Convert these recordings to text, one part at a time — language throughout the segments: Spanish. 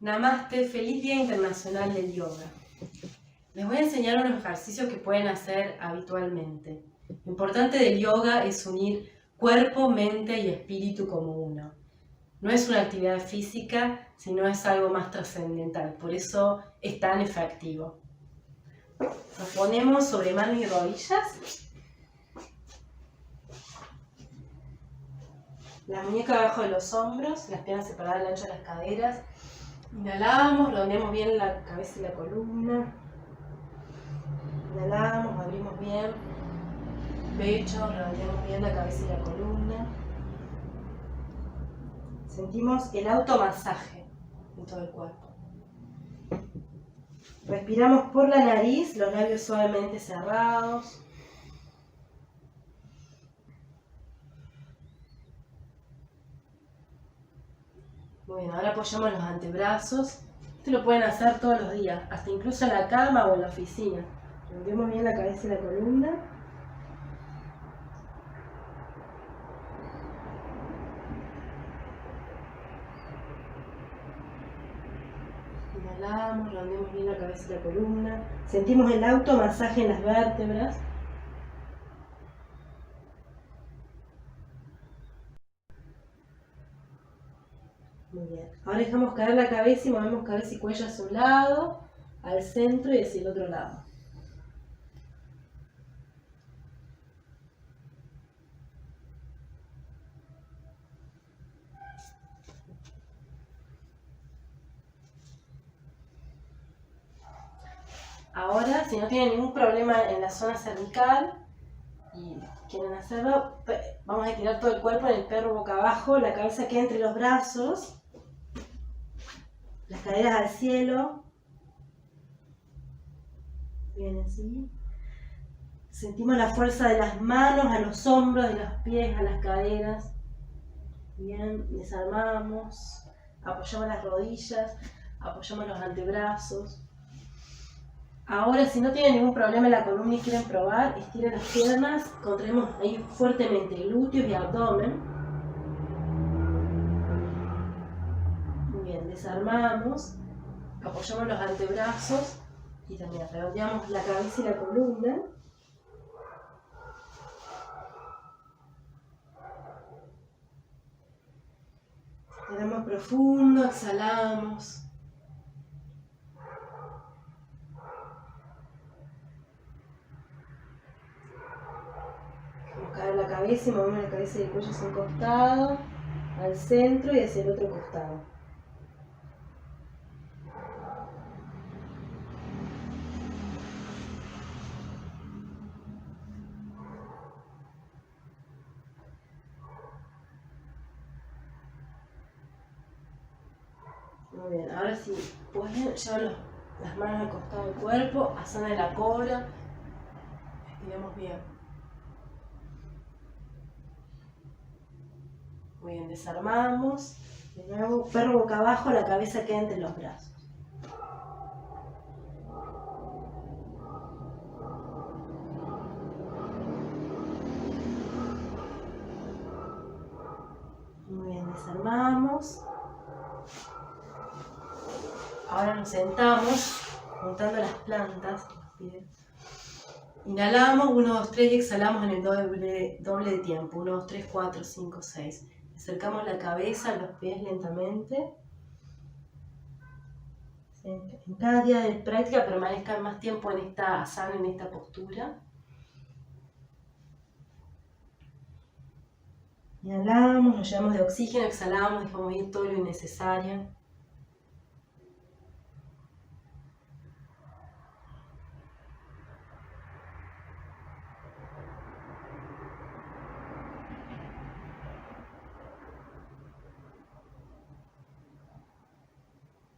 Namaste, feliz Día Internacional del Yoga. Les voy a enseñar unos ejercicios que pueden hacer habitualmente. Lo importante del yoga es unir cuerpo, mente y espíritu como uno. No es una actividad física, sino es algo más trascendental, por eso es tan efectivo. Nos ponemos sobre manos y rodillas. Las muñecas abajo de los hombros, las piernas separadas al ancho de las caderas. Inhalamos, redondeamos bien la cabeza y la columna. Inhalamos, abrimos bien pecho, redondeamos bien la cabeza y la columna. Sentimos el automasaje en todo el cuerpo. Respiramos por la nariz, los labios suavemente cerrados. Muy bien, ahora apoyamos los antebrazos. Esto lo pueden hacer todos los días, hasta incluso en la cama o en la oficina. Redondeamos bien la cabeza y la columna. Inhalamos, redondeamos bien la cabeza y la columna. Sentimos el automasaje en las vértebras. Muy bien. Ahora dejamos caer la cabeza y movemos cabeza y cuello hacia un lado, al centro y hacia el otro lado. Ahora, si no tienen ningún problema en la zona cervical y quieren hacerlo, vamos a estirar todo el cuerpo en el perro boca abajo, la cabeza queda entre los brazos, las caderas al cielo. Bien, así. Sentimos la fuerza de las manos a los hombros, de los pies a las caderas. Bien, desarmamos, apoyamos las rodillas, apoyamos los antebrazos. Ahora, si no tienen ningún problema en la columna y quieren probar, estiren las piernas, contraemos ahí fuertemente glúteos y abdomen. Muy bien, desarmamos, apoyamos los antebrazos y también redondeamos la cabeza y la columna. Inhalamos profundo, exhalamos. Dejamos caer la cabeza y movemos la cabeza y el cuello hacia un costado, al centro y hacia el otro costado. Muy bien, ahora sí, pueden llevar las manos al costado del cuerpo, asana de la cobra, estiremos bien. Muy bien, desarmamos, de nuevo, perro boca abajo, la cabeza queda entre los brazos. Muy bien, desarmamos. Ahora nos sentamos, juntando las plantas. Inhalamos, 1, 2, 3 y exhalamos en el doble de tiempo. 1, 2, 3, 4, 5, 6. Acercamos la cabeza a los pies lentamente. En cada día de práctica permanezcan más tiempo en esta asana, en esta postura. Inhalamos, nos llenamos de oxígeno, exhalamos, dejamos ir todo lo innecesario.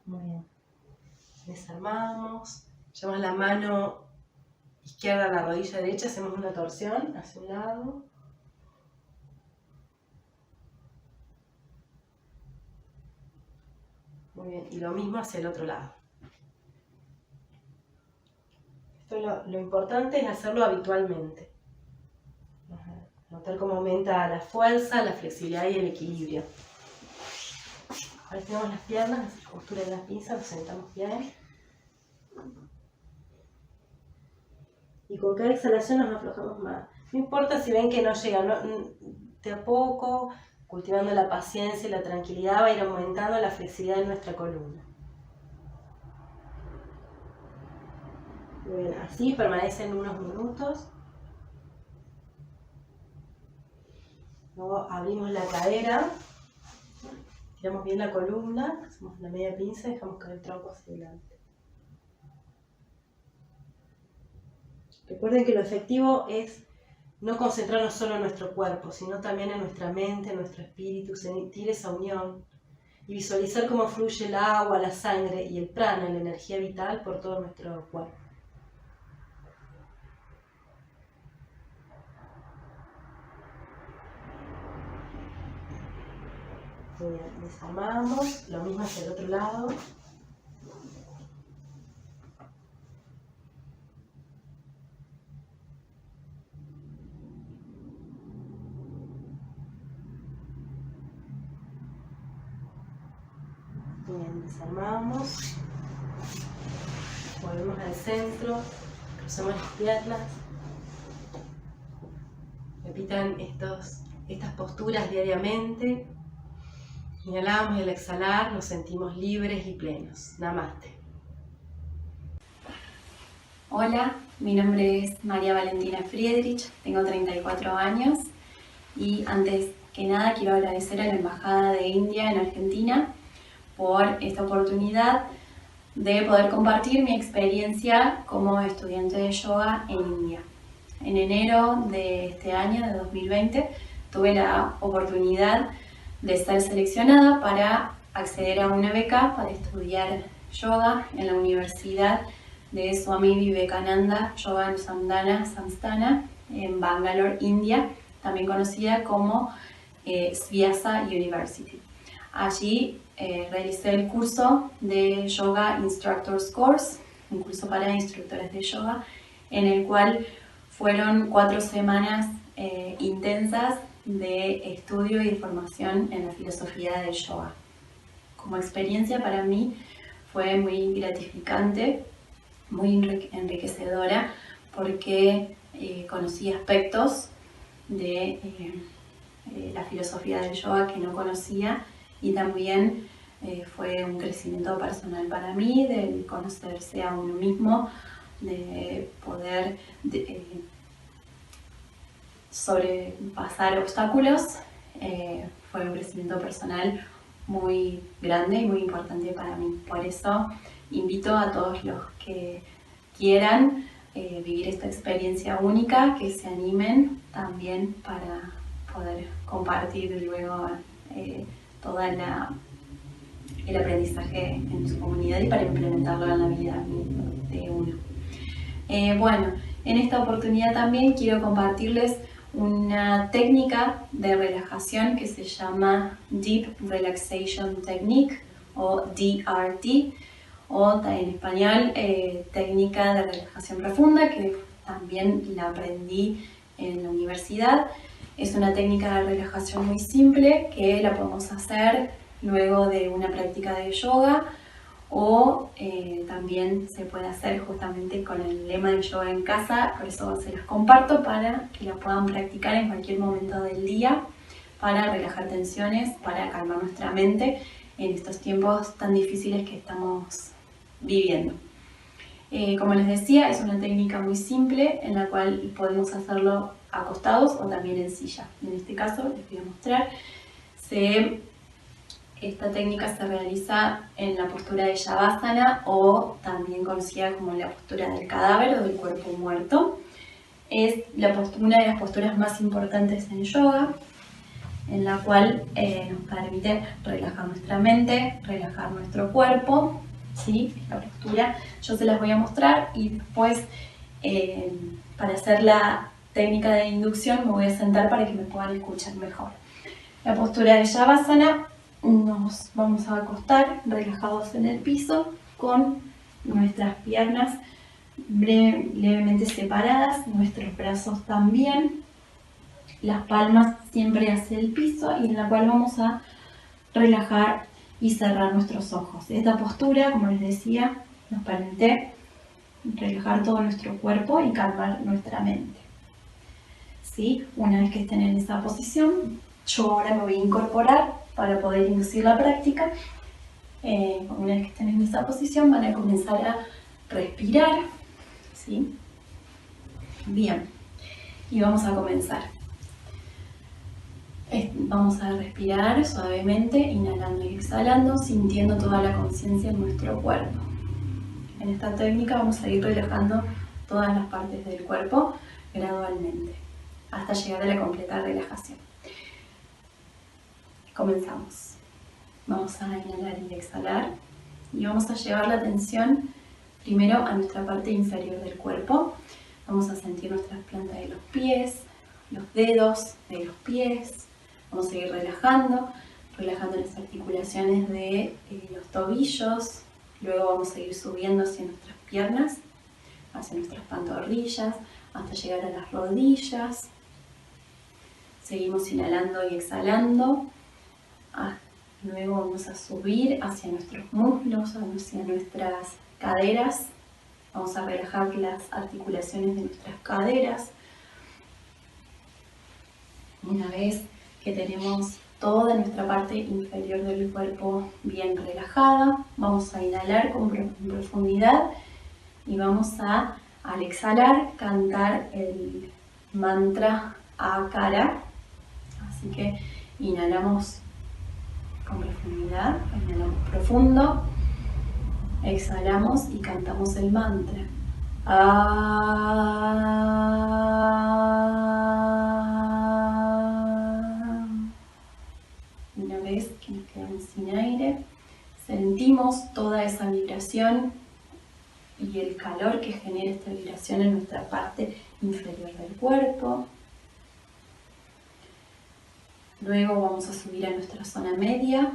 Muy bien. Desarmamos, llevamos la mano izquierda a la rodilla derecha, hacemos una torsión hacia un lado. Muy bien, y lo mismo hacia el otro lado. Lo importante es hacerlo habitualmente. Notar cómo aumenta la fuerza, la flexibilidad y el equilibrio. Ahora tenemos las piernas, la postura de la pinza, nos sentamos bien. Y con cada exhalación nos aflojamos más. No importa si ven que no llega, de a poco, cultivando la paciencia y la tranquilidad, va a ir aumentando la flexibilidad de nuestra columna. Muy bien, así permanecen unos minutos. Luego abrimos la cadera, tiramos bien la columna, hacemos la media pinza y dejamos caer el tronco hacia adelante. Recuerden que lo efectivo es no concentrarnos solo en nuestro cuerpo, sino también en nuestra mente, en nuestro espíritu, sentir esa unión y visualizar cómo fluye el agua, la sangre y el prana, la energía vital, por todo nuestro cuerpo. Muy bien, desarmamos, lo mismo hacia el otro lado. Bien, desarmamos, volvemos al centro, cruzamos las piernas, repitan estas posturas diariamente, inhalamos y al exhalar nos sentimos libres y plenos. Namaste. Hola, mi nombre es María Valentina Friedrich, tengo 34 años y antes que nada quiero agradecer a la Embajada de India en Argentina por esta oportunidad de poder compartir mi experiencia como estudiante de yoga en India. En enero de este año, de 2020, tuve la oportunidad de ser seleccionada para acceder a una beca para estudiar yoga en la Universidad de Swami Vivekananda Yoga Samstana en Bangalore, India, también conocida como Vyasa University. Allí realicé el curso de Yoga Instructors Course, un curso para instructores de yoga, en el cual fueron 4 semanas intensas de estudio y de formación en la filosofía del yoga. Como experiencia para mí fue muy gratificante, muy enriquecedora, porque conocí aspectos de la filosofía del yoga que no conocía, y también fue un crecimiento personal para mí, de conocerse a uno mismo, de poder sobrepasar obstáculos. Fue un crecimiento personal muy grande y muy importante para mí. Por eso invito a todos los que quieran vivir esta experiencia única, que se animen también para poder compartir luego todo el aprendizaje en su comunidad y para implementarlo en la vida de uno. Bueno, en esta oportunidad también quiero compartirles una técnica de relajación que se llama Deep Relaxation Technique, o DRT, o en español técnica de relajación profunda, que también la aprendí en la universidad. Es una técnica de relajación muy simple que la podemos hacer luego de una práctica de yoga, o también se puede hacer justamente con el lema de yoga en casa. Por eso se las comparto para que la puedan practicar en cualquier momento del día, para relajar tensiones, para calmar nuestra mente en estos tiempos tan difíciles que estamos viviendo. Como les decía, es una técnica muy simple en la cual podemos hacerlo acostados o también en silla. En este caso les voy a mostrar. Esta técnica se realiza en la postura de Shavasana, o también conocida como la postura del cadáver o del cuerpo muerto. Es una de las posturas más importantes en yoga, en la cual nos permite relajar nuestra mente, relajar nuestro cuerpo. ¿Sí? Esta postura yo se las voy a mostrar, y después para hacer la técnica de inducción me voy a sentar para que me puedan escuchar mejor. La postura de Shavasana: nos vamos a acostar relajados en el piso con nuestras piernas levemente separadas, nuestros brazos también, las palmas siempre hacia el piso, y en la cual vamos a relajar y cerrar nuestros ojos. Esta postura, como les decía, nos permite relajar todo nuestro cuerpo y calmar nuestra mente. ¿Sí? Una vez que estén en esa posición, yo ahora me voy a incorporar para poder inducir la práctica. Una vez que estén en esa posición, van a comenzar a respirar. ¿Sí? Bien, y vamos a comenzar. Vamos a respirar suavemente, inhalando y exhalando, sintiendo toda la conciencia en nuestro cuerpo. En esta técnica vamos a ir relajando todas las partes del cuerpo gradualmente, hasta llegar a la completa relajación. Comenzamos. Vamos a inhalar y exhalar, y vamos a llevar la atención primero a nuestra parte inferior del cuerpo. Vamos a sentir nuestras plantas de los pies, los dedos de los pies. Vamos a ir relajando las articulaciones de los tobillos. Luego vamos a ir subiendo hacia nuestras piernas, hacia nuestras pantorrillas, hasta llegar a las rodillas. Seguimos inhalando y exhalando. Luego vamos a subir hacia nuestros muslos, hacia nuestras caderas. Vamos a relajar las articulaciones de nuestras caderas. Una vez que tenemos toda nuestra parte inferior del cuerpo bien relajada, vamos a inhalar con profundidad y vamos a, al exhalar, cantar el mantra Akara. Así que inhalamos con profundidad, inhalamos profundo, exhalamos y cantamos el mantra. Una vez que nos quedamos sin aire, sentimos toda esa vibración y el calor que genera esta vibración en nuestra parte inferior del cuerpo. Luego vamos a subir a nuestra zona media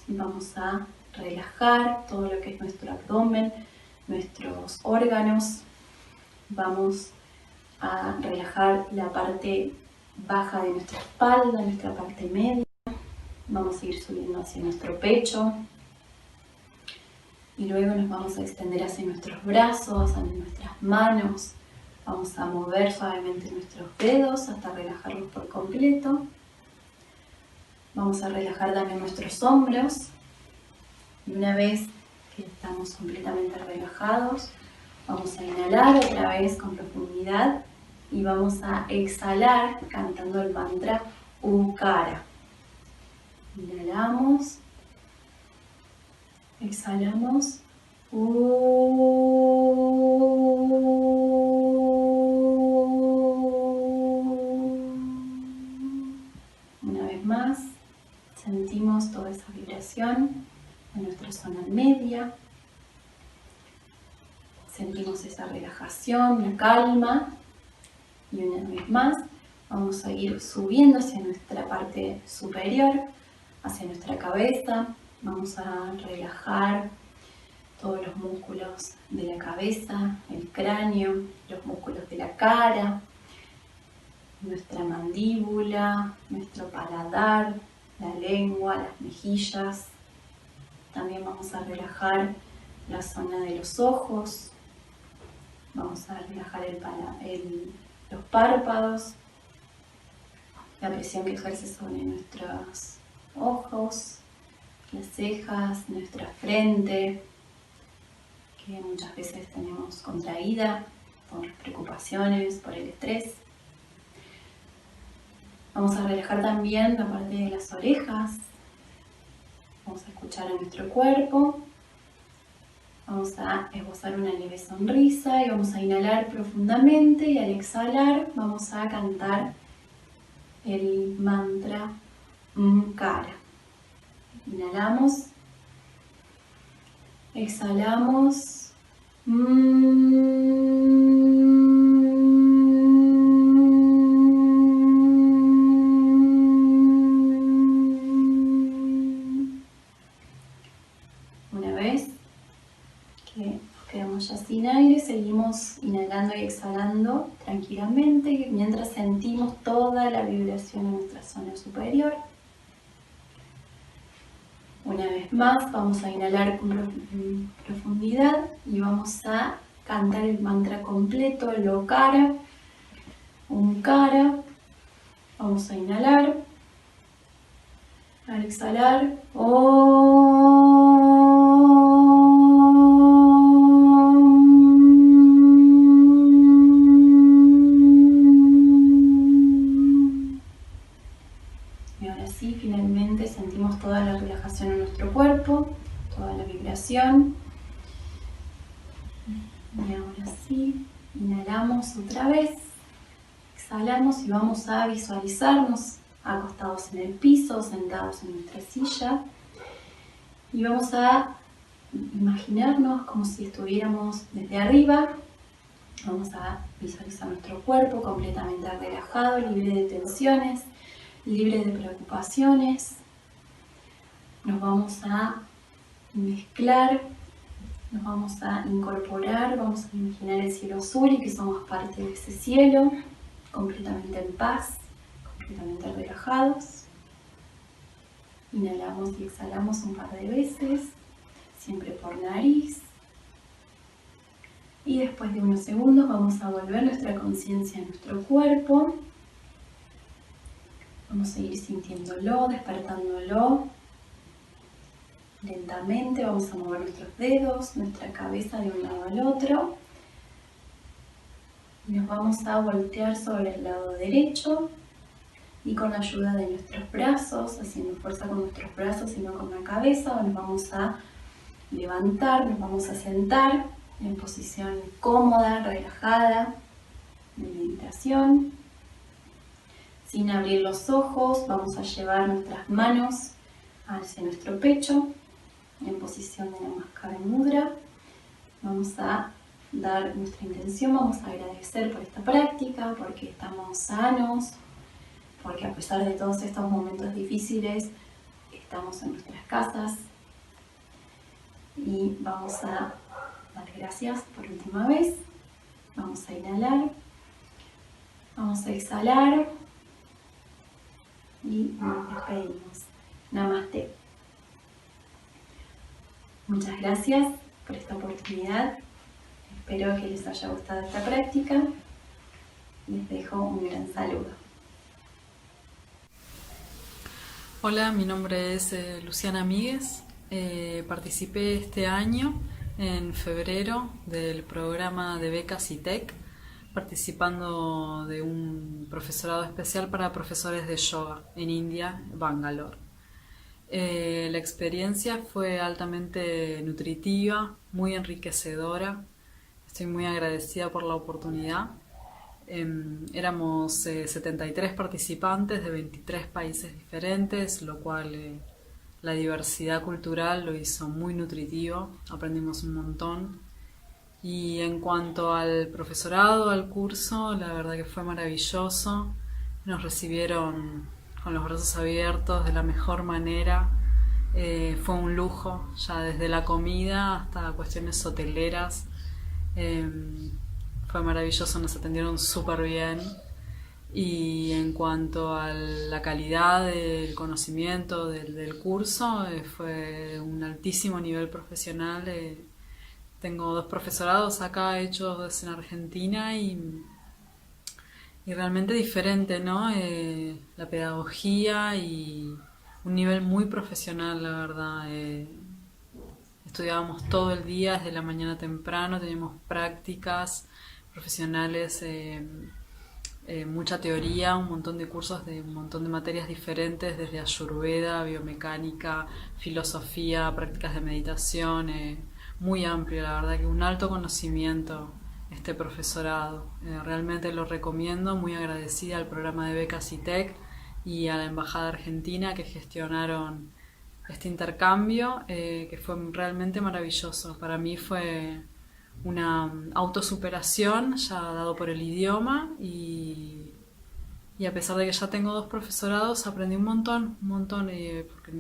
y vamos a relajar todo lo que es nuestro abdomen, nuestros órganos. Vamos a relajar la parte baja de nuestra espalda, nuestra parte media. Vamos a ir subiendo hacia nuestro pecho. Y luego nos vamos a extender hacia nuestros brazos, hacia nuestras manos. Vamos a mover suavemente nuestros dedos hasta relajarlos por completo. Vamos a relajar también nuestros hombros. Y una vez que estamos completamente relajados, vamos a inhalar otra vez con profundidad y vamos a exhalar cantando el mantra Ukara. Inhalamos, exhalamos. Una vez más, sentimos toda esa vibración en nuestra zona media. Sentimos esa relajación, la calma. Y una vez más, vamos a ir subiendo hacia nuestra parte superior, hacia nuestra cabeza. Vamos a relajar todos los músculos de la cabeza, el cráneo, los músculos de la cara, nuestra mandíbula, nuestro paladar, la lengua, las mejillas. También vamos a relajar la zona de los ojos. Vamos a relajar los párpados, la presión que ejerce sobre nuestros ojos, las cejas, nuestra frente, que muchas veces tenemos contraída por preocupaciones, por el estrés. Vamos a relajar también la parte de las orejas. Vamos a escuchar a nuestro cuerpo. Vamos a esbozar una leve sonrisa y vamos a inhalar profundamente y al exhalar vamos a cantar el mantra Ukara. Inhalamos, exhalamos. Una vez que nos quedamos ya sin aire, seguimos inhalando y exhalando tranquilamente mientras sentimos toda la vibración en nuestra zona superior. Una vez más vamos a inhalar con profundidad y vamos a cantar el mantra completo, el Okara, Omkara. Vamos a inhalar, al exhalar, Y ahora sí, finalmente sentimos toda la relajación en nuestro cuerpo, toda la vibración. Y ahora sí, inhalamos otra vez, exhalamos y vamos a visualizarnos acostados en el piso, sentados en nuestra silla. Y vamos a imaginarnos como si estuviéramos desde arriba. Vamos a visualizar nuestro cuerpo completamente relajado, libre de tensiones, libre de preocupaciones. Nos vamos a mezclar, nos vamos a incorporar, vamos a imaginar el cielo azul y que somos parte de ese cielo, completamente en paz, completamente relajados. Inhalamos y exhalamos un par de veces, siempre por nariz. Y después de unos segundos vamos a volver nuestra conciencia a nuestro cuerpo. Vamos a ir sintiéndolo, despertándolo. Lentamente vamos a mover nuestros dedos, nuestra cabeza de un lado al otro. Y nos vamos a voltear sobre el lado derecho. Y con la ayuda de nuestros brazos, haciendo fuerza con nuestros brazos y no con la cabeza, nos vamos a levantar, nos vamos a sentar en posición cómoda, relajada, de meditación. Sin abrir los ojos, vamos a llevar nuestras manos hacia nuestro pecho, en posición de Namaskar Mudra. Vamos a dar nuestra intención, vamos a agradecer por esta práctica, porque estamos sanos, porque a pesar de todos estos momentos difíciles, estamos en nuestras casas. Y vamos a dar gracias por última vez. Vamos a inhalar, vamos a exhalar y nos despedimos. Namaste. Muchas gracias por esta oportunidad. Espero que les haya gustado esta práctica. Les dejo un gran saludo. Hola, mi nombre es Luciana Míguez. Participé este año, en febrero, del programa de becas ITEC, participando de un profesorado especial para profesores de yoga en India, Bangalore. La experiencia fue altamente nutritiva, muy enriquecedora. Estoy muy agradecida por la oportunidad. Éramos 73 participantes de 23 países diferentes, lo cual la diversidad cultural lo hizo muy nutritivo, aprendimos un montón. Y en cuanto al profesorado, al curso, la verdad que fue maravilloso. Nos recibieron con los brazos abiertos de la mejor manera. Fue un lujo, ya desde la comida hasta cuestiones hoteleras. Fue maravilloso, nos atendieron súper bien. Y en cuanto a la calidad del conocimiento del curso, fue un altísimo nivel profesional. Tengo 2 profesorados acá hechos en Argentina y realmente diferente, ¿no? La pedagogía y un nivel muy profesional, la verdad. Estudiábamos todo el día, desde la mañana temprano, teníamos prácticas profesionales, mucha teoría, un montón de cursos de un montón de materias diferentes, desde Ayurveda, biomecánica, filosofía, prácticas de meditación, muy amplio, la verdad que un alto conocimiento este profesorado. Realmente lo recomiendo, muy agradecida al programa de becas ITEC y a la Embajada Argentina que gestionaron este intercambio, que fue realmente maravilloso. Para mí fue una autosuperación ya dado por el idioma y a pesar de que ya tengo 2 profesorados aprendí un montón, porque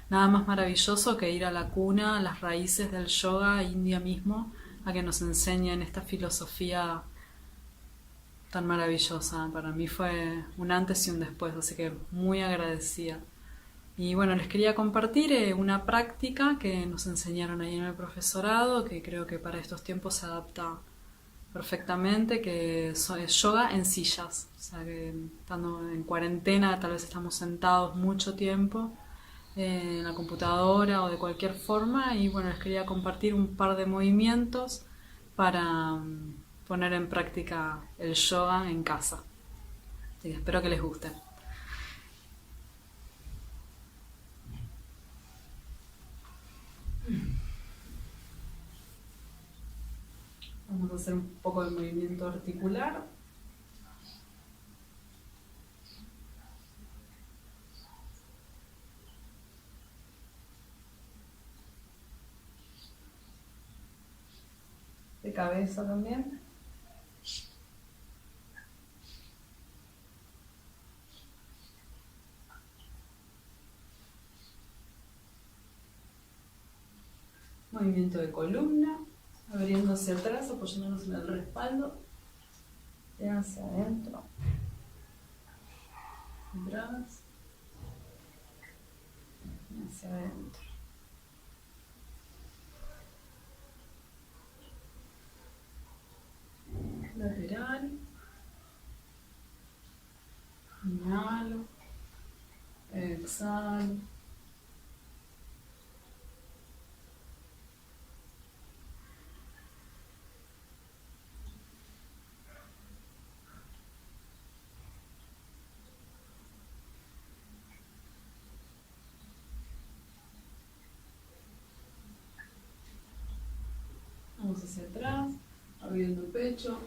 nada más maravilloso que ir a la cuna, a las raíces del yoga india mismo, a que nos enseñen esta filosofía tan maravillosa. Para mí fue un antes y un después, así que muy agradecida. Y bueno, les quería compartir una práctica que nos enseñaron ahí en el profesorado, que creo que para estos tiempos se adapta perfectamente, que es yoga en sillas. O sea que estando en cuarentena tal vez estamos sentados mucho tiempo en la computadora o de cualquier forma, y bueno, les quería compartir un par de movimientos para poner en práctica el yoga en casa. Así que espero que les guste. Vamos a hacer un poco de movimiento articular. De cabeza también. Movimiento de columna, abriendo hacia atrás, apoyándonos en el respaldo y hacia adentro, atrás y hacia adentro. Lateral, inhalo, exhalo. Vamos hacia atrás, abriendo el pecho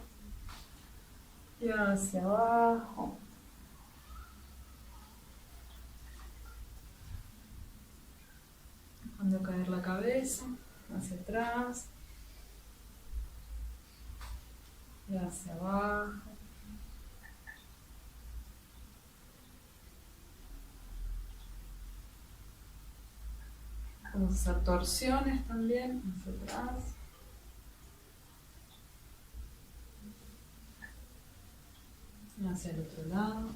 y hacia abajo. Dejando caer la cabeza hacia atrás y hacia abajo. Vamos a hacer torsiones también hacia atrás. Hacia el otro lado.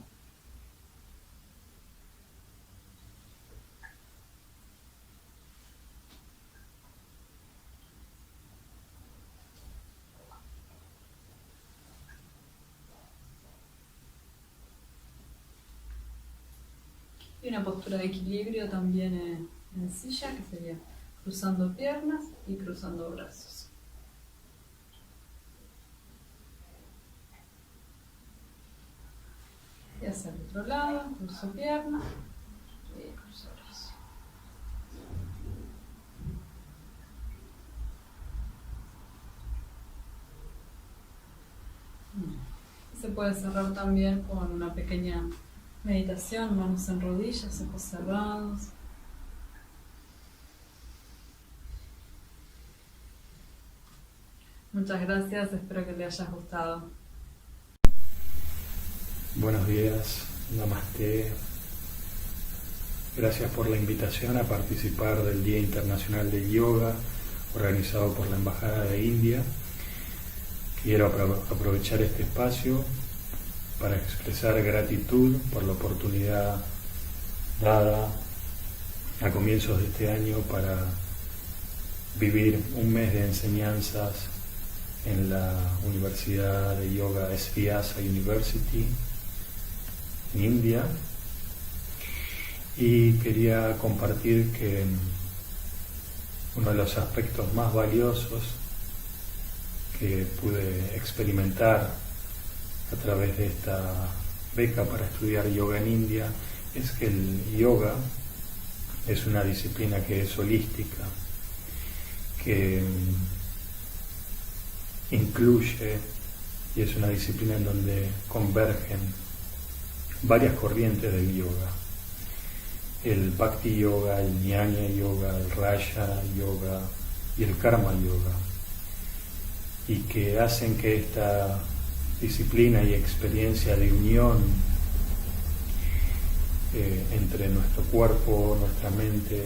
Y una postura de equilibrio también en silla, que sería cruzando piernas y cruzando brazos. Y hacia el otro lado, cruzo pierna y cruzo brazo. Se puede cerrar también con una pequeña meditación, manos en rodillas, ojos cerrados. Muchas gracias, espero que te haya gustado. Buenos días, Namaste. Gracias por la invitación a participar del Día Internacional del Yoga, organizado por la Embajada de India. Quiero aprovechar este espacio para expresar gratitud por la oportunidad dada a comienzos de este año para vivir un mes de enseñanzas en la Universidad de Yoga Uthirasthapalasana University en India, y quería compartir que uno de los aspectos más valiosos que pude experimentar a través de esta beca para estudiar yoga en India es que el yoga es una disciplina que es holística, que incluye y es una disciplina en donde convergen varias corrientes del yoga: el Bhakti Yoga, el Jnana Yoga, el Raja Yoga y el Karma Yoga, y que hacen que esta disciplina y experiencia de unión entre nuestro cuerpo, nuestra mente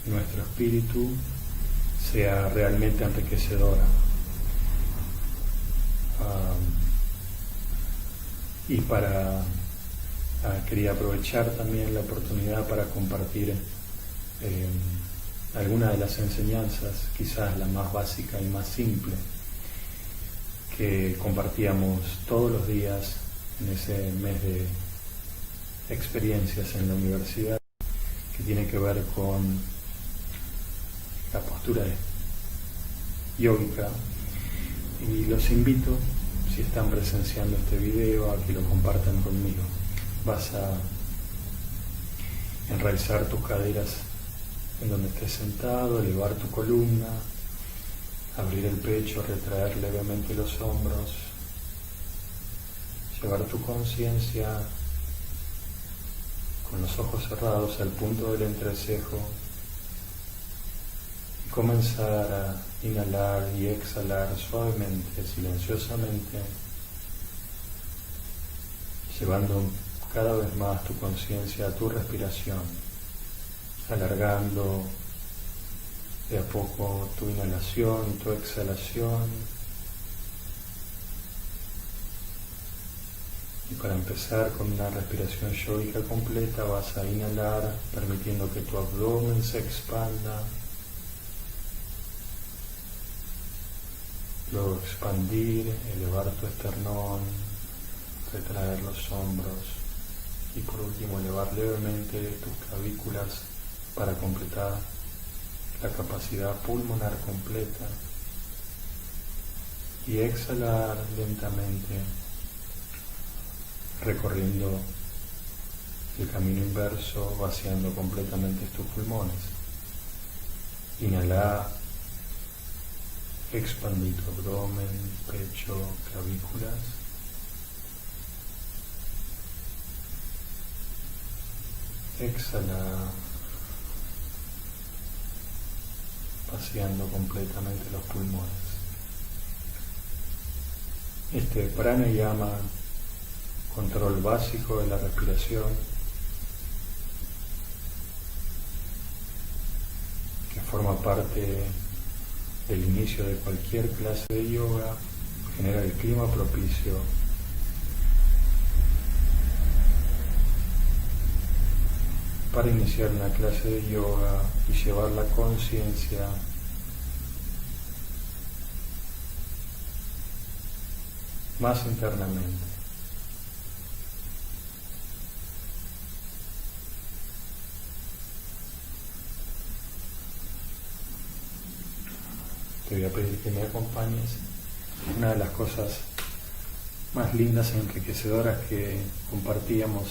y nuestro espíritu sea realmente enriquecedora. Y para quería aprovechar también la oportunidad para compartir algunas de las enseñanzas, quizás la más básica y más simple, que compartíamos todos los días en ese mes de experiencias en la universidad, que tiene que ver con la postura yógica. Y los invito, si están presenciando este video, a que lo compartan conmigo. Vas a enraizar tus caderas en donde estés sentado, elevar tu columna, abrir el pecho, retraer levemente los hombros, llevar tu conciencia con los ojos cerrados al punto del entrecejo y comenzar a inhalar y exhalar suavemente, silenciosamente, llevando cada vez más tu conciencia a tu respiración, alargando de a poco tu inhalación y tu exhalación. Y para empezar con una respiración yógica completa, vas a inhalar permitiendo que tu abdomen se expanda, luego expandir, elevar tu esternón, retraer los hombros y por último elevar levemente tus clavículas para completar la capacidad pulmonar completa y exhalar lentamente, recorriendo el camino inverso, vaciando completamente tus pulmones. Inhala, expandí tu abdomen, pecho, clavículas. Exhala, vaciando completamente los pulmones. Este pranayama, control básico de la respiración, que forma parte del inicio de cualquier clase de yoga, genera el clima propicio para iniciar una clase de yoga y llevar la conciencia más internamente. Te voy a pedir que me acompañes. Una de las cosas más lindas e enriquecedoras que compartíamos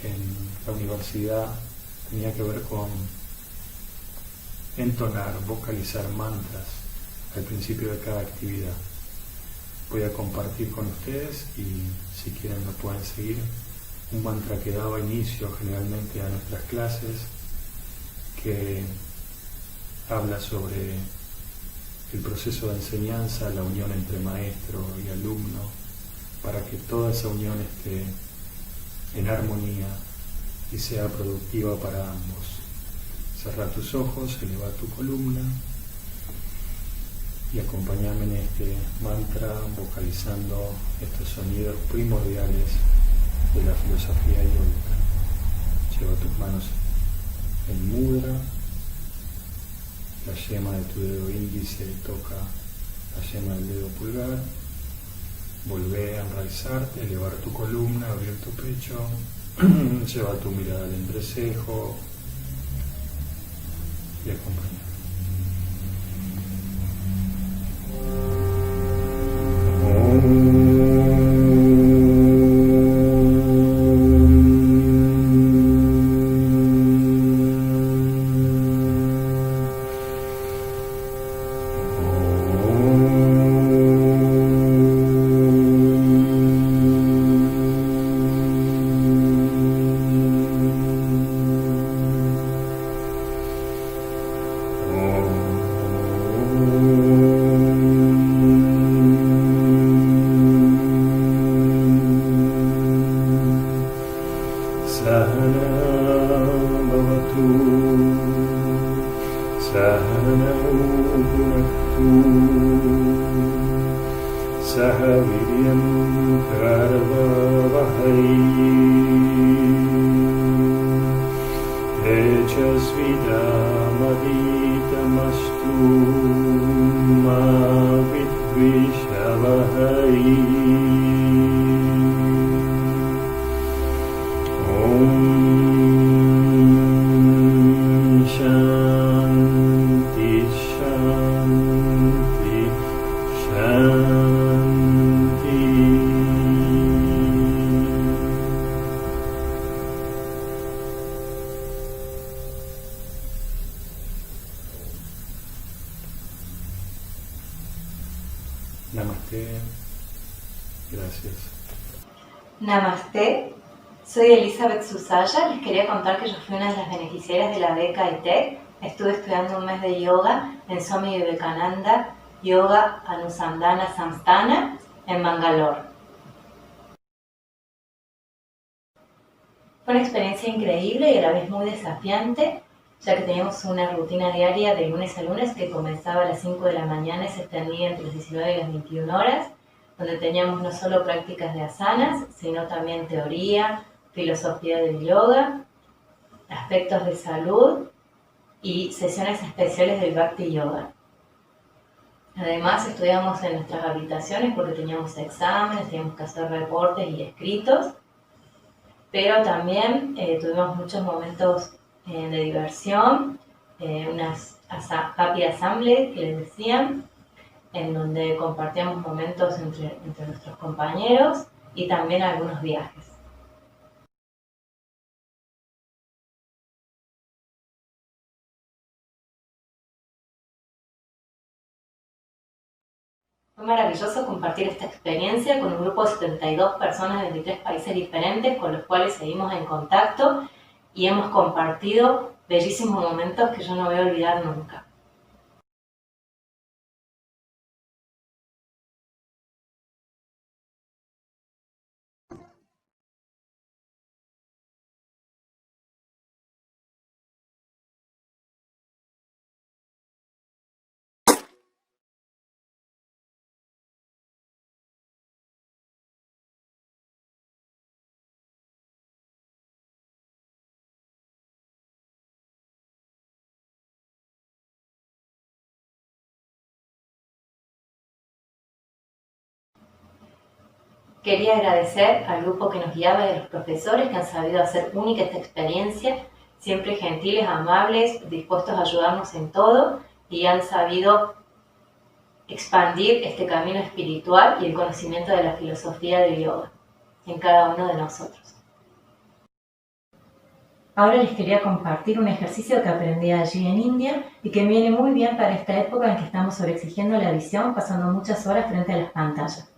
en la universidad tenía que ver con entonar, vocalizar mantras al principio de cada actividad. Voy a compartir con ustedes y si quieren lo pueden seguir. Un mantra que daba inicio generalmente a nuestras clases, que habla sobre el proceso de enseñanza, la unión entre maestro y alumno, para que toda esa unión esté en armonía y sea productiva para ambos. Cerra tus ojos, eleva tu columna y acompáñame en este mantra vocalizando estos sonidos primordiales de la filosofía yógica. Lleva tus manos en mudra, la yema de tu dedo índice toca la yema del dedo pulgar. Volvé a enraizarte, elevar tu columna, abrir tu pecho, lleva tu mirada al entrecejo y acompaña. Saha viryam karva vahai idamaditam ma vidvishavahai. Om Shanti Shanti Shanti. Namaste. Gracias. Namaste, soy Elizabeth Susaya. Les quería contar que yo fui una de las beneficiarias de la beca ITEC. Estuve estudiando un mes de yoga en Swami Vivekananda Yoga Anusandana Samstana en Bangalore. Fue una experiencia increíble y a la vez muy desafiante, ya que teníamos una rutina diaria de lunes a lunes que comenzaba a las 5 de la mañana y se extendía entre las 19 y las 21 horas, donde teníamos no solo prácticas de asanas, sino también teoría, filosofía del yoga, aspectos de salud y sesiones especiales del Bhakti Yoga. Además, estudiamos en nuestras habitaciones porque teníamos exámenes, teníamos que hacer reportes y escritos, pero también tuvimos muchos momentos de diversión, unas happy assembly que les decían, en donde compartíamos momentos entre nuestros compañeros y también algunos viajes. Fue maravilloso compartir esta experiencia con un grupo de 72 personas de 23 países diferentes con los cuales seguimos en contacto y hemos compartido bellísimos momentos que yo no voy a olvidar nunca. Quería agradecer al grupo que nos guiaba y a los profesores que han sabido hacer única esta experiencia, siempre gentiles, amables, dispuestos a ayudarnos en todo y han sabido expandir este camino espiritual y el conocimiento de la filosofía del yoga en cada uno de nosotros. Ahora les quería compartir un ejercicio que aprendí allí en India y que viene muy bien para esta época en que estamos sobreexigiendo la visión, pasando muchas horas frente a las pantallas.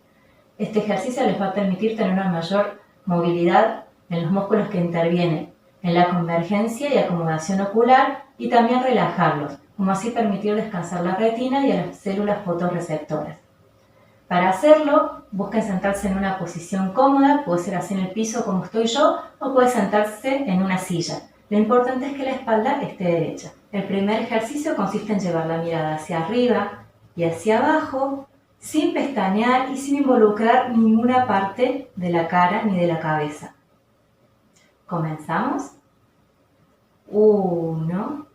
Este ejercicio les va a permitir tener una mayor movilidad en los músculos que intervienen en la convergencia y acomodación ocular y también relajarlos, como así permitir descansar la retina y a las células fotorreceptoras. Para hacerlo, busquen sentarse en una posición cómoda, puede ser así en el piso como estoy yo, o puede sentarse en una silla. Lo importante es que la espalda esté derecha. El primer ejercicio consiste en llevar la mirada hacia arriba y hacia abajo, sin pestañear y sin involucrar ninguna parte de la cara ni de la cabeza. ¿Comenzamos? 1,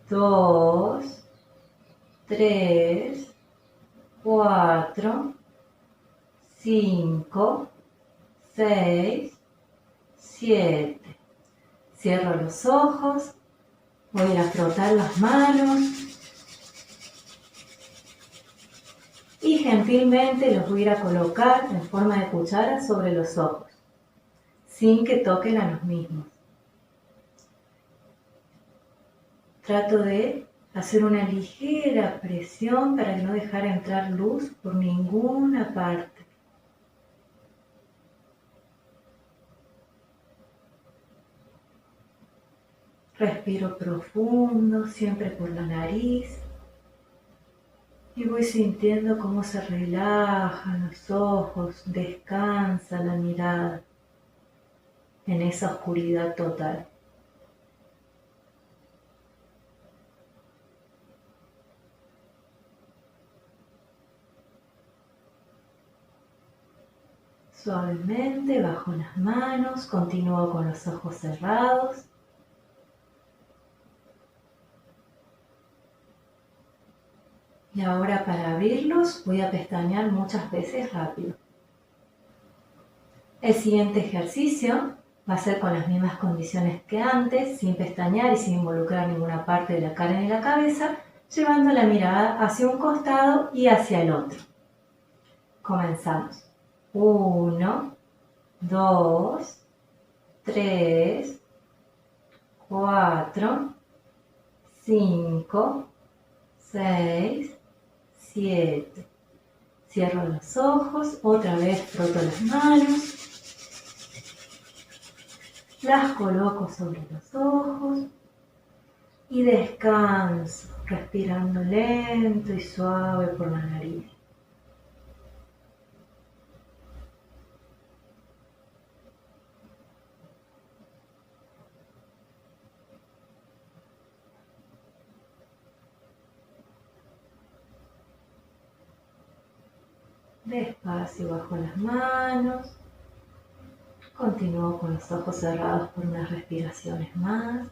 2, 3, 4, 5, 6, 7. Cierro los ojos, voy a ir a frotar las manos y gentilmente los voy a ir a colocar en forma de cuchara sobre los ojos, sin que toquen a los mismos. Trato de hacer una ligera presión para no dejar entrar luz por ninguna parte. Respiro profundo, siempre por la nariz. Y voy sintiendo cómo se relajan los ojos, descansa la mirada en esa oscuridad total. Suavemente bajo las manos, continúo con los ojos cerrados. Y ahora para abrirlos voy a pestañear muchas veces rápido. El siguiente ejercicio va a ser con las mismas condiciones que antes, sin pestañear y sin involucrar ninguna parte de la cara ni la cabeza, llevando la mirada hacia un costado y hacia el otro. Comenzamos. 1, 2, 3, 4, 5, 6, 7. Cierro los ojos, otra vez froto las manos, las coloco sobre los ojos y descanso, respirando lento y suave por la nariz. Despacio bajo las manos. Continúo con los ojos cerrados por unas respiraciones más.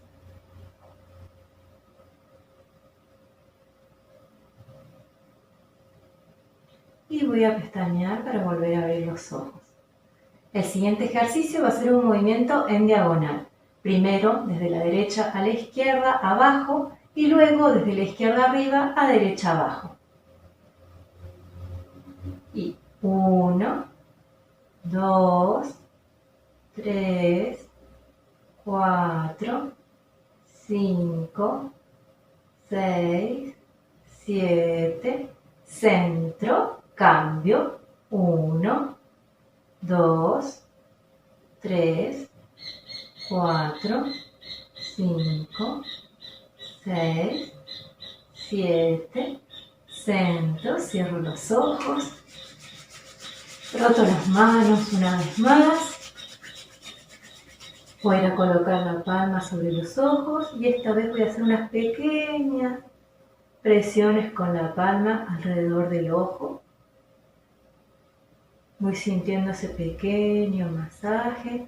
Y voy a pestañear para volver a abrir los ojos. El siguiente ejercicio va a ser un movimiento en diagonal. Primero desde la derecha a la izquierda abajo y luego desde la izquierda arriba a derecha abajo. Y 1, 2, 3, 4, 5, 6, 7, centro, cambio, 1, 2, 3, 4, 5, 6, 7, centro, cierro los ojos. Froto las manos una vez más. Voy a colocar la palma sobre los ojos y esta vez voy a hacer unas pequeñas presiones con la palma alrededor del ojo. Voy sintiendo ese pequeño masaje.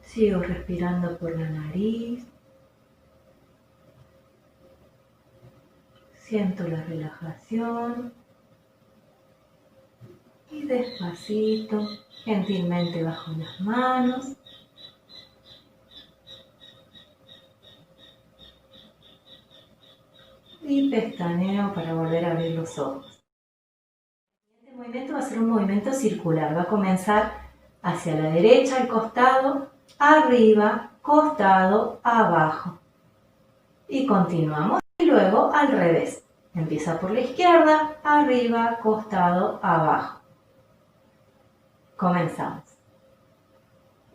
Sigo respirando por la nariz. Siento la relajación. Y despacito, gentilmente bajo las manos. Y pestaneo para volver a abrir los ojos. Este movimiento va a ser un movimiento circular. Va a comenzar hacia la derecha, al costado, arriba, costado, abajo. Y continuamos. Y luego al revés. Empieza por la izquierda, arriba, costado, abajo. Comenzamos.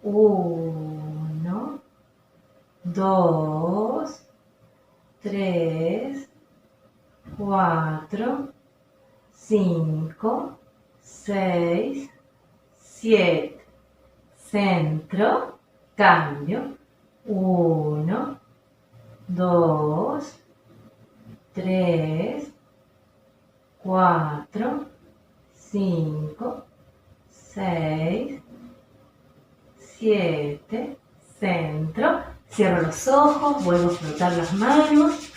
1, 2, 3, 4, 5, 6, 7. Centro, cambio. 1, 2, 3, 4, 5, 6, 7, centro, cierro los ojos, vuelvo a frotar las manos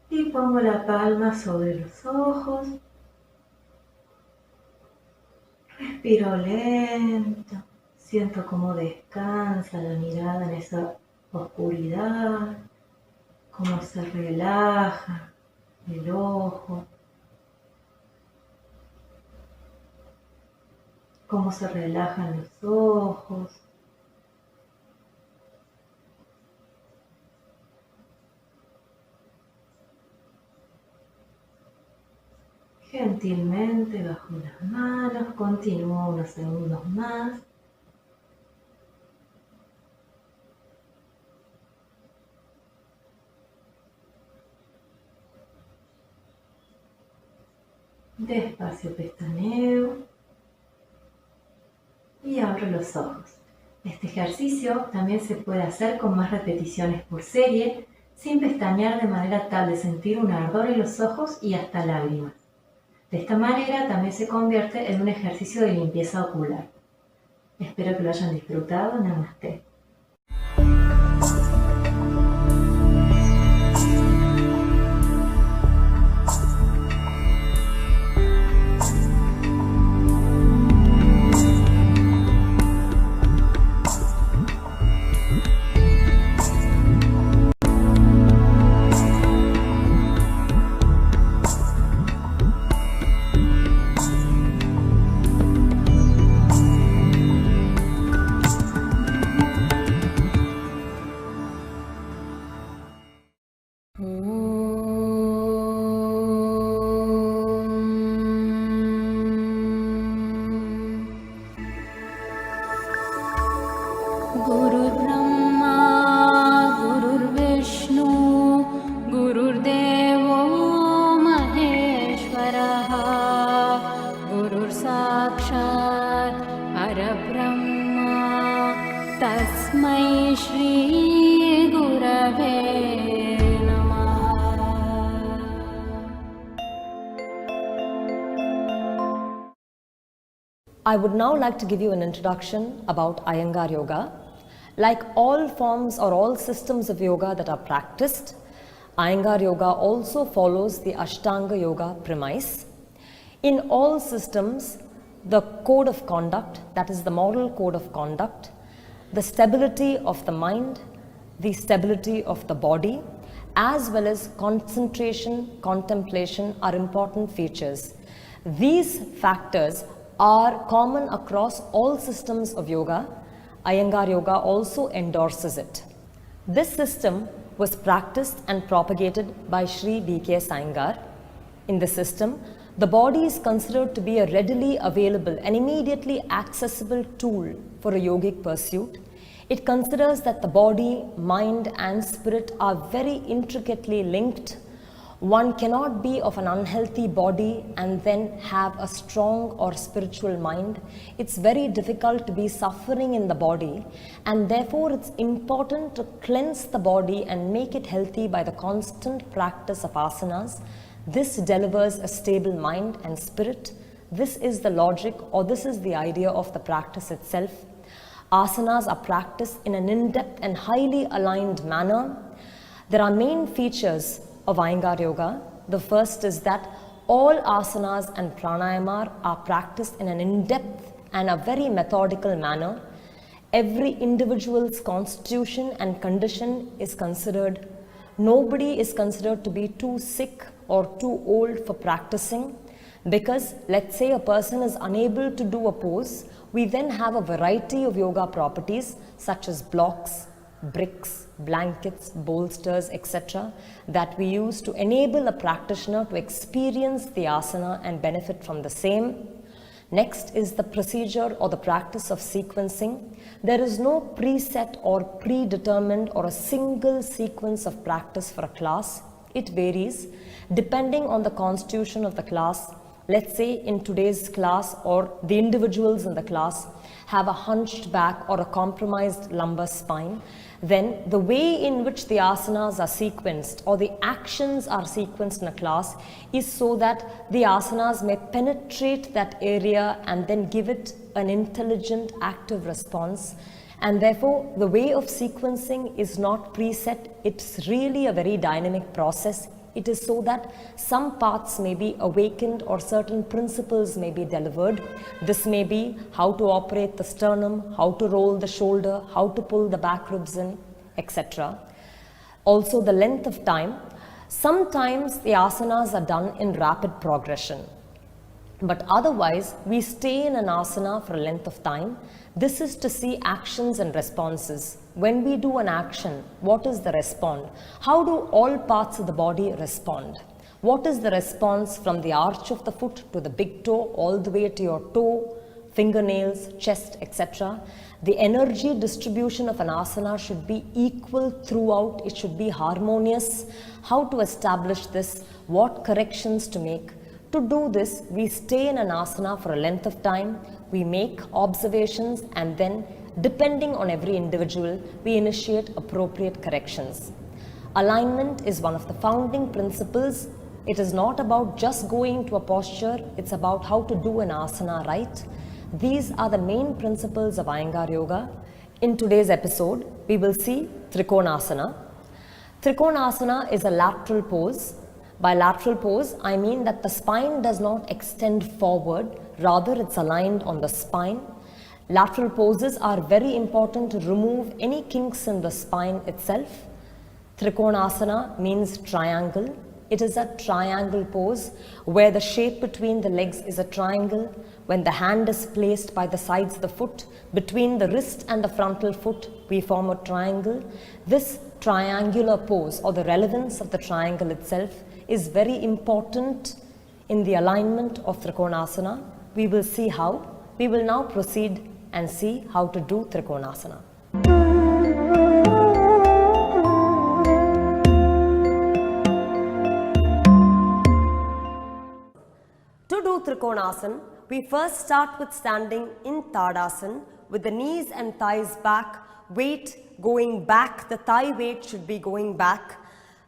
y pongo la palma sobre los ojos, respiro lento, siento cómo descansa la mirada en esa oscuridad, cómo se relaja el ojo. Cómo se relajan los ojos. Gentilmente bajo las manos, continúo unos segundos más. Despacio pestaneo. Y abro los ojos. Este ejercicio también se puede hacer con más repeticiones por serie, sin pestañear de manera tal de sentir un ardor en los ojos y hasta lágrimas. De esta manera también se convierte en un ejercicio de limpieza ocular. Espero que lo hayan disfrutado. Namaste. Shri गुरवे नमः। I would now like to give you an introduction about Ayanga Yoga. Like all forms or all systems of yoga that are practiced, Ayanga Yoga also follows the Ashtanga Yoga premise. In all systems, the code of conduct, that is the moral code of conduct, the stability of the mind, the stability of the body, as well as concentration, contemplation are important features. These factors are common across all systems of yoga. Ayanga Yoga also endorses it. This system was practiced and propagated by Sri D.K. Iyengar. In the system, the body is considered to be a readily available and immediately accessible tool for a yogic pursuit. It considers that the body, mind and spirit are very intricately linked. One cannot be of an unhealthy body and then have a strong or spiritual mind. It's very difficult to be suffering in the body, and therefore it's important to cleanse the body and make it healthy by the constant practice of asanas. This delivers a stable mind and spirit. This is the logic, or this is the idea of the practice itself. Asanas are practiced in an in-depth and highly aligned manner. There are main features of Ayanga Yoga. The first is that all asanas and pranayama are practiced in an in-depth and a very methodical manner. Every individual's constitution and condition is considered. Nobody is considered to be too sick or too old for practicing, because let's say a person is unable to do a pose, we then have a variety of yoga properties such as blocks, bricks, blankets, bolsters, etc. that we use to enable a practitioner to experience the asana and benefit from the same. Next is the procedure or the practice of sequencing. There is no preset or predetermined or a single sequence of practice for a class. It varies depending on the constitution of the class. Let's say in today's class, or the individuals in the class have a hunched back or a compromised lumbar spine, then the way in which the asanas are sequenced or the actions are sequenced in a class is so that the asanas may penetrate that area and then give it an intelligent, active response. And therefore, the way of sequencing is not preset. It's really a very dynamic process. It is so that some parts may be awakened or certain principles may be delivered. This may be how to operate the sternum, how to roll the shoulder, how to pull the back ribs in, etc. Also the length of time. Sometimes the asanas are done in rapid progression, but otherwise we stay in an asana for a length of time. This is to see actions and responses. When we do an action, what is the response? How do all parts of the body respond? What is the response from the arch of the foot to the big toe, all the way to your toe, fingernails, chest, etc. The energy distribution of an asana should be equal throughout. It should be harmonious. How to establish this? What corrections to make? To do this, we stay in an asana for a length of time. We make observations, and then depending on every individual, we initiate appropriate corrections. Alignment is one of the founding principles. It is not about just going to a posture, it's about how to do an asana right. These are the main principles of Ayanga Yoga. In today's episode, we will see Trikonasana. Trikonasana is a lateral pose. By lateral pose, I mean that the spine does not extend forward, rather it's aligned on the spine. Lateral poses are very important to remove any kinks in the spine itself. Trikonasana means triangle. It is a triangle pose where the shape between the legs is a triangle. When the hand is placed by the sides of the foot, between the wrist and the frontal foot, we form a triangle. This triangular pose, or the relevance of the triangle itself, is very important in the alignment of Trikonasana. We will see how. We will now proceed and see how to do Trikonasana. To do Trikonasana, we first start with standing in Tadasana with the knees and thighs back, weight going back, the thigh weight should be going back.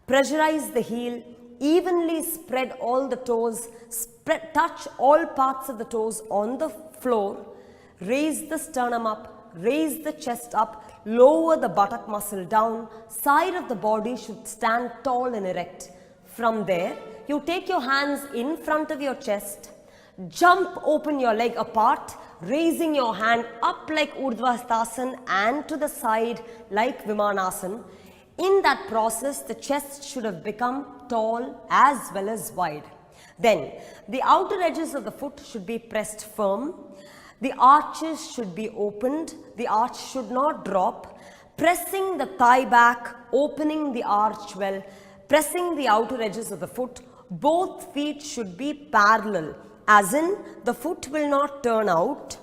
Pressurize the heel, evenly spread all the toes, touch all parts of the toes on the floor, raise the sternum up, raise the chest up, lower the buttock muscle down, side of the body should stand tall and erect. From there, you take your hands in front of your chest, jump open your leg apart, raising your hand up like Uthirasthapalasana and to the side like Vimanasana. In that process, the chest should have become tall as well as wide. Then, the outer edges of the foot should be pressed firm. The arches should be opened. The arch should not drop. Pressing the thigh back, opening the arch well, pressing the outer edges of the foot. Both feet should be parallel, as in the foot will not turn out.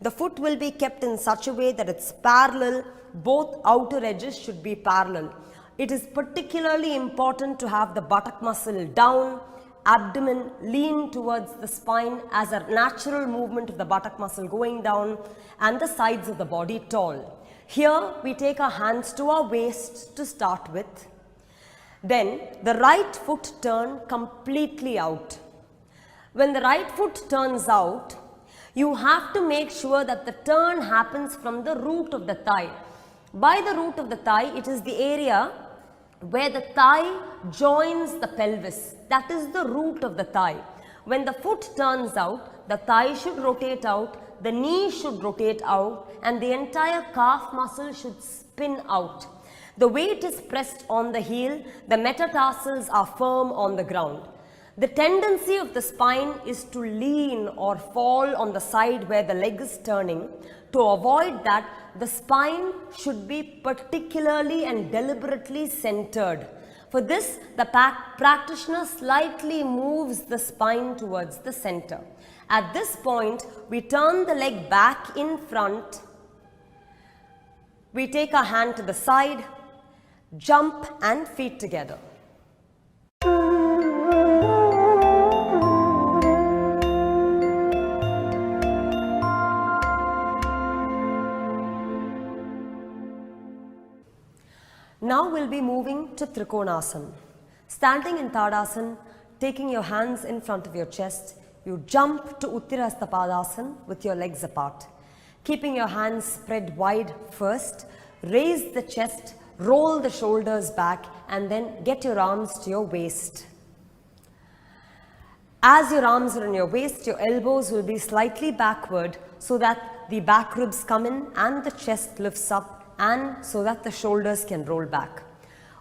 The foot will be kept in such a way that it's parallel. Both outer edges should be parallel. It is particularly important to have the buttock muscle down, abdomen lean towards the spine as a natural movement of the buttock muscle going down, and the sides of the body tall. Here we take our hands to our waist to start with. Then the right foot turn completely out. When the right foot turns out, you have to make sure that the turn happens from the root of the thigh. By the root of the thigh, it is the area where the thigh joins the pelvis. That is the root of the thigh. When the foot turns out, the thigh should rotate out, the knee should rotate out, and the entire calf muscle should spin out. The weight is pressed on the heel, the metatarsals are firm on the ground. The tendency of the spine is to lean or fall on the side where the leg is turning. To avoid that, the spine should be particularly and deliberately centered. For this, the practitioner slightly moves the spine towards the center. At this point, we turn the leg back in front. We take our hand to the side, jump and feet together. Now we'll be moving to Trikonasana. Standing in Tadasana, taking your hands in front of your chest, you jump to Uthirasthapalasana with your legs apart. Keeping your hands spread wide first, raise the chest, roll the shoulders back, and then get your arms to your waist. As your arms are on your waist, your elbows will be slightly backward so that the back ribs come in and the chest lifts up, and so that the shoulders can roll back.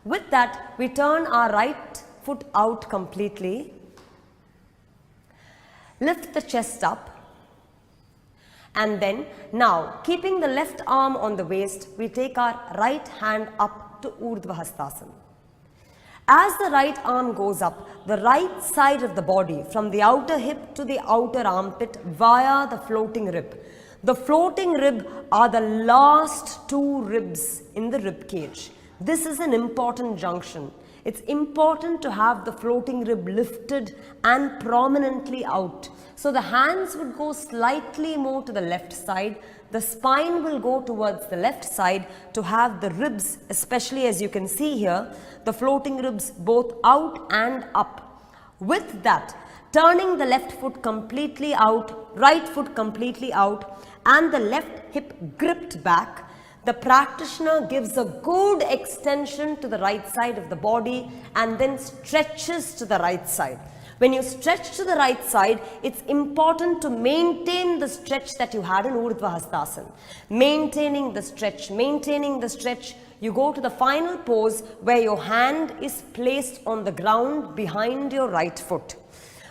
With that, we turn our right foot out completely, lift the chest up, and then now keeping the left arm on the waist, we take our right hand up to Uthirasthapalasana. As the right arm goes up, the right side of the body from the outer hip to the outer armpit via the floating rib. The floating rib are the last two ribs in the rib cage. This is an important junction. It's important to have the floating rib lifted and prominently out. So the hands would go slightly more to the left side. The spine will go towards the left side to have the ribs, especially as you can see here, the floating ribs both out and up. With that, turning the left foot completely out, right foot completely out, and the left hip gripped back, the practitioner gives a good extension to the right side of the body and then stretches to the right side. When you stretch to the right side, it's important to maintain the stretch that you had in Uthirasthapalasana. Maintaining the stretch, you go to the final pose where your hand is placed on the ground behind your right foot.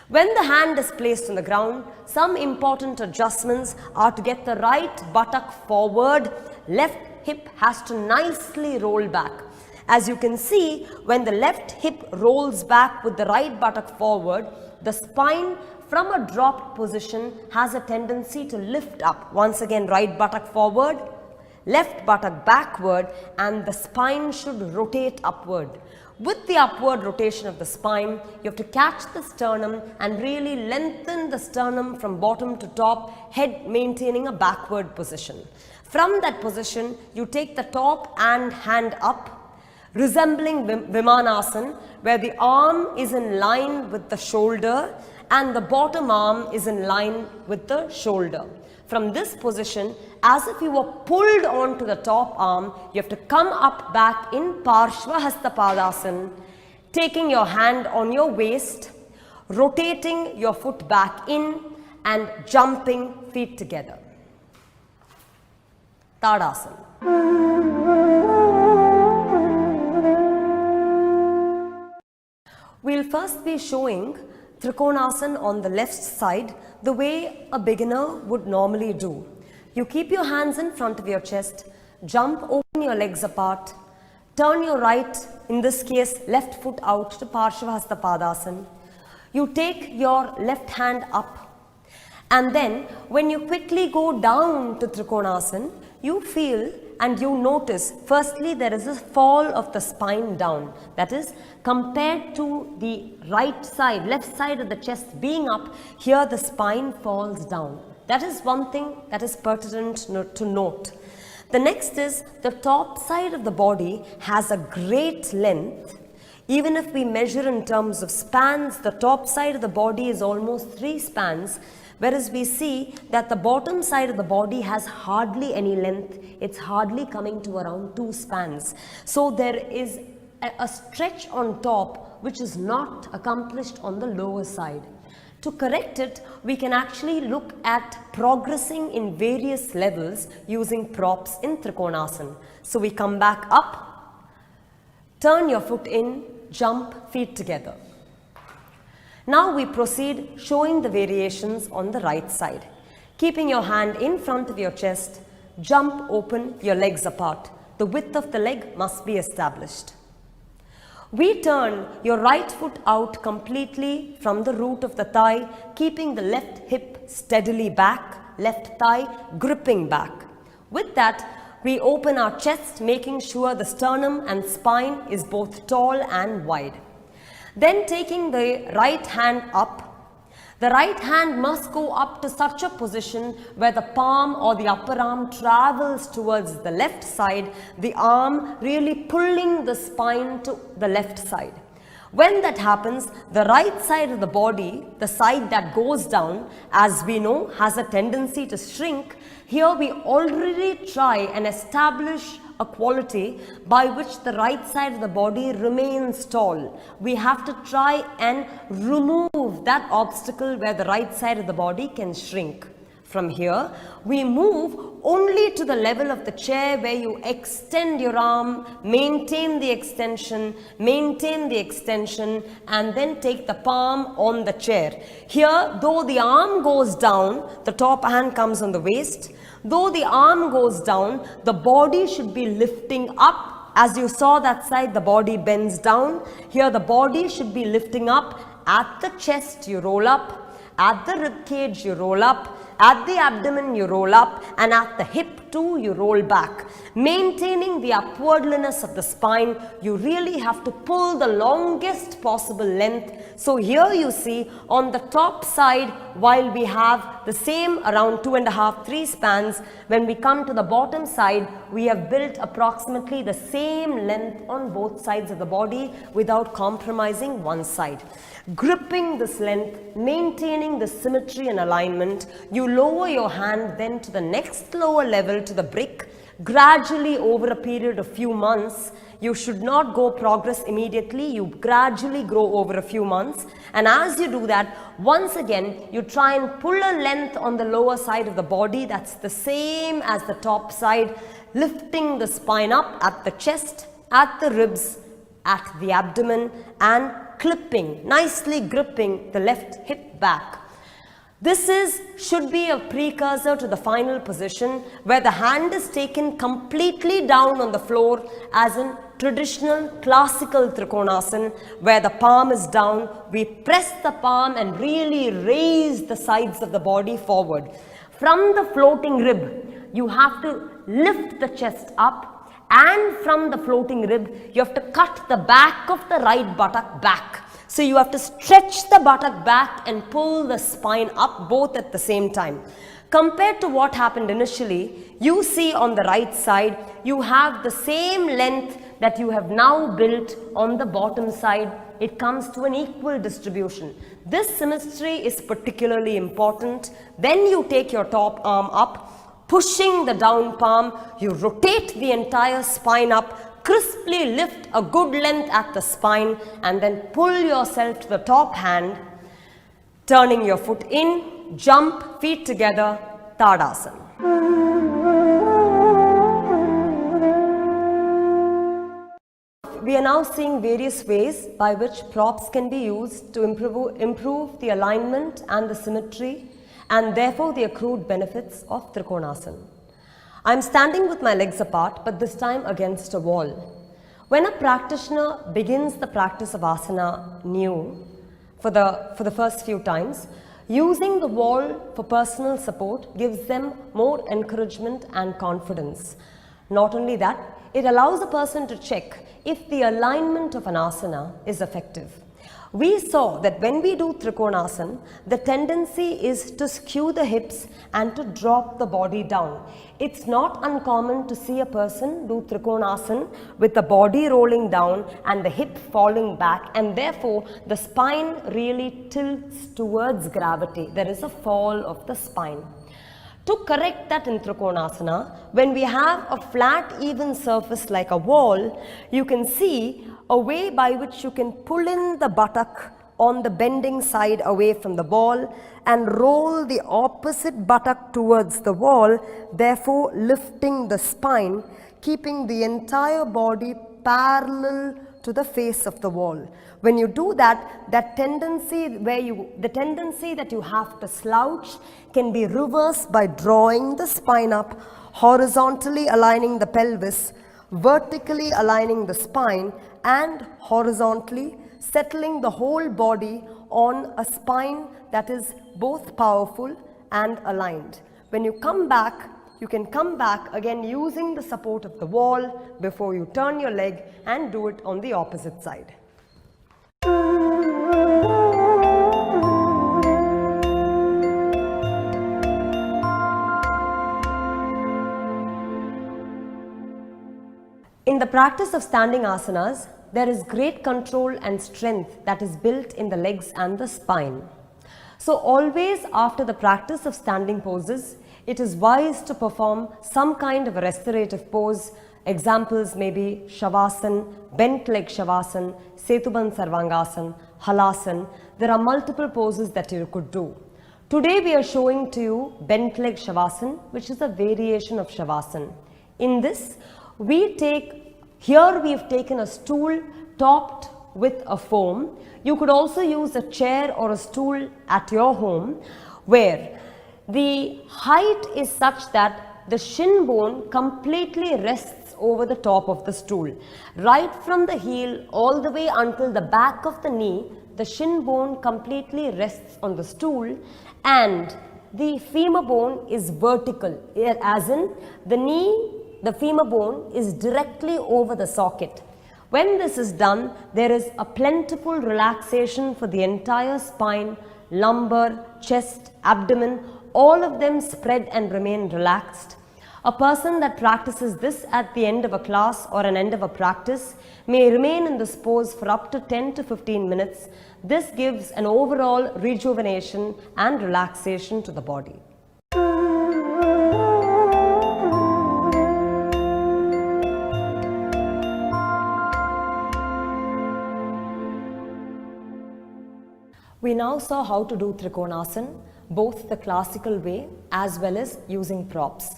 When the hand is placed on the ground, some important adjustments are to get the right buttock forward, left hip has to nicely roll back. As you can see, when the left hip rolls back with the right buttock forward, the spine from a dropped position has a tendency to lift up. Once again, right buttock forward, left buttock backward, and the spine should rotate upward. With the upward rotation of the spine, you have to catch the sternum and really lengthen the sternum from bottom to top, head maintaining a backward position. From that position, you take the top and hand up, resembling Vimanasana, where the arm is in line with the shoulder and the bottom arm is in line with the shoulder. From this position, as if you were pulled onto the top arm, you have to come up back in Uthirasthapalasana, taking your hand on your waist, rotating your foot back in and jumping feet together. Tadasana. We'll first be showing Trikonasana on the left side the way a beginner would normally do. You keep your hands in front of your chest, jump, open your legs apart, turn your right, in this case left foot out to Uthirasthapalasana. You take your left hand up, and then when you quickly go down to Trikonasana, you feel and you notice, firstly, there is a fall of the spine down. That is, compared to the right side, left side of the chest being up, here the spine falls down. That is one thing that is pertinent to note. The next is the top side of the body has a great length. Even if we measure in terms of spans, the top side of the body is almost 3 spans. Whereas we see that the bottom side of the body has hardly any length, it's hardly coming to around 2 spans. So there is a stretch on top which is not accomplished on the lower side. To correct it, we can actually look at progressing in various levels using props in Trikonasana. So we come back up, turn your foot in, jump, feet together. Now we proceed showing the variations on the right side. Keeping your hand in front of your chest, jump, open your legs apart. The width of the leg must be established. We turn your right foot out completely from the root of the thigh, keeping the left hip steadily back, left thigh gripping back. With that, we open our chest, making sure the sternum and spine is both tall and wide. Then taking the right hand up, the right hand must go up to such a position where the palm or the upper arm travels towards the left side, the arm really pulling the spine to the left side. When that happens, the right side of the body, the side that goes down, as we know, has a tendency to shrink. Here we already try and establish a quality by which the right side of the body remains tall. We have to try and remove that obstacle where the right side of the body can shrink. From here, we move only to the level of the chair where you extend your arm, maintain the extension, and then take the palm on the chair. Here, though the arm goes down, the top hand comes on the waist. Though the arm goes down, the body should be lifting up. As you saw that side, the body bends down. Here, the body should be lifting up. At the chest, you roll up. At the rib cage, you roll up. At the abdomen, you roll up, and at the hip too, you roll back. Maintaining the upwardliness of the spine, you really have to pull the longest possible length. So here you see on the top side, while we have the same around 2.5-3 spans, when we come to the bottom side, we have built approximately the same length on both sides of the body without compromising one side. Gripping this length, maintaining the symmetry and alignment, you lower your hand then to the next lower level to the brick. Gradually over a period of few months, you should not go progress immediately, you gradually grow over a few months, and as you do that, once again you try and pull a length on the lower side of the body that's the same as the top side, lifting the spine up at the chest, at the ribs, at the abdomen, and clipping, nicely gripping the left hip back. This should be a precursor to the final position where the hand is taken completely down on the floor as in traditional classical Trikonasana, where the palm is down. We press the palm and really raise the sides of the body forward. From the floating rib, you have to lift the chest up and from the floating rib, you have to cut the back of the right buttock back. So you have to stretch the buttock back and pull the spine up both at the same time. Compared to what happened initially, you see on the right side, you have the same length that you have now built on the bottom side. It comes to an equal distribution. This symmetry is particularly important. Then you take your top arm up, pushing the down palm, you rotate the entire spine up, crisply lift a good length at the spine, and then pull yourself to the top hand, turning your foot in, jump, feet together, Tadasana. We are now seeing various ways by which props can be used to improve the alignment and the symmetry and therefore the accrued benefits of Trikonasana. I am standing with my legs apart, but this time against a wall. When a practitioner begins the practice of asana new for the first few times, using the wall for personal support gives them more encouragement and confidence. Not only that, it allows a person to check if the alignment of an asana is effective. We saw that when we do Trikonasana, the tendency is to skew the hips and to drop the body down. It's not uncommon to see a person do Trikonasana with the body rolling down and the hip falling back, and therefore the spine really tilts towards gravity. There is a fall of the spine. To correct that in Trikonasana, when we have a flat even surface like a wall, you can see a way by which you can pull in the buttock on the bending side away from the wall and roll the opposite buttock towards the wall, therefore lifting the spine, keeping the entire body parallel to the face of the wall. When you do that, the tendency that you have to slouch can be reversed by drawing the spine up, horizontally aligning the pelvis, vertically aligning the spine, and horizontally settling the whole body on a spine that is both powerful and aligned. When you come back, you can come back again using the support of the wall before you turn your leg and do it on the opposite side. In the practice of standing asanas, there is great control and strength that is built in the legs and the spine. So always after the practice of standing poses, it is wise to perform some kind of a restorative pose. Examples may be Shavasana, bent leg Shavasana, Setubandh Sarvangasana, Halasana. There are multiple poses that you could do. Today we are showing to you bent leg Shavasana, which is a variation of Shavasana. In this, we've taken a stool topped with a foam. You could also use a chair or a stool at your home where the height is such that the shin bone completely rests over the top of the stool. Right from the heel all the way until the back of the knee, the shin bone completely rests on the stool, and the femur bone is vertical, as in the femur bone is directly over the socket. When this is done, there is a plentiful relaxation for the entire spine, lumbar, chest, abdomen, all of them spread and remain relaxed. A person that practices this at the end of a class or an end of a practice may remain in this pose for up to 10 to 15 minutes. This gives an overall rejuvenation and relaxation to the body. We now saw how to do Trikonasana, both the classical way as well as using props.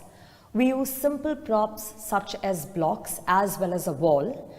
We use simple props such as blocks as well as a wall.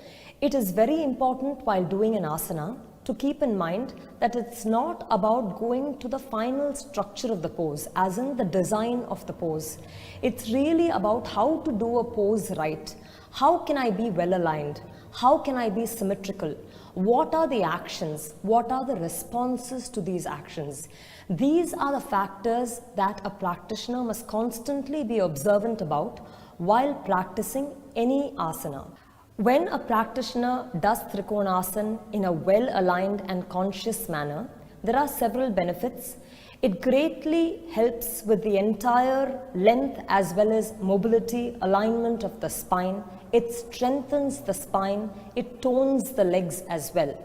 It is very important while doing an asana to keep in mind that it's not about going to the final structure of the pose, as in the design of the pose. It's really about how to do a pose right. How can I be well aligned? How can I be symmetrical? What are the actions? What are the responses to these actions? These are the factors that a practitioner must constantly be observant about while practicing any asana. When a practitioner does Trikonasana in a well-aligned and conscious manner, there are several benefits. It greatly helps with the entire length as well as mobility, alignment of the spine. It strengthens the spine. It tones the legs as well.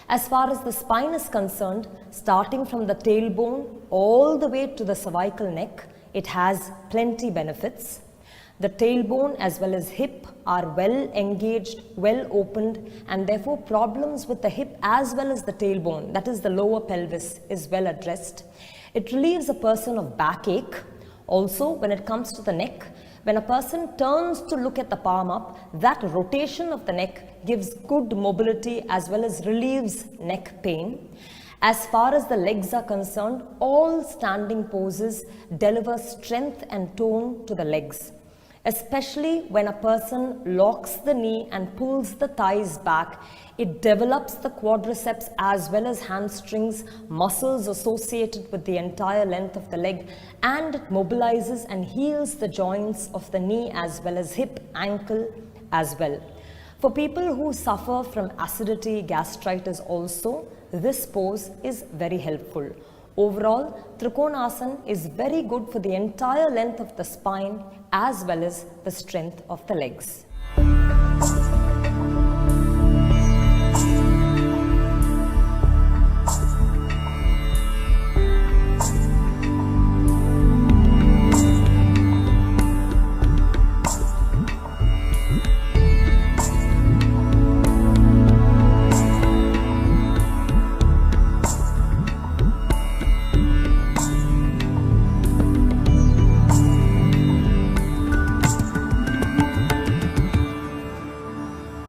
As far as the spine is concerned, starting from the tailbone all the way to the cervical neck, it has plenty benefits. The tailbone as well as hip are well engaged, well opened, and therefore problems with the hip as well as the tailbone, that is the lower pelvis, is well addressed. It relieves a person of backache. Also, when it comes to the neck, when a person turns to look at the palm up, that rotation of the neck gives good mobility as well as relieves neck pain. As far as the legs are concerned, all standing poses deliver strength and tone to the legs. Especially when a person locks the knee and pulls the thighs back, it develops the quadriceps as well as hamstrings, muscles associated with the entire length of the leg, and it mobilizes and heals the joints of the knee as well as hip, ankle as well. For people who suffer from acidity, gastritis also, this pose is very helpful. Overall, Trikonasana is very good for the entire length of the spine as well as the strength of the legs.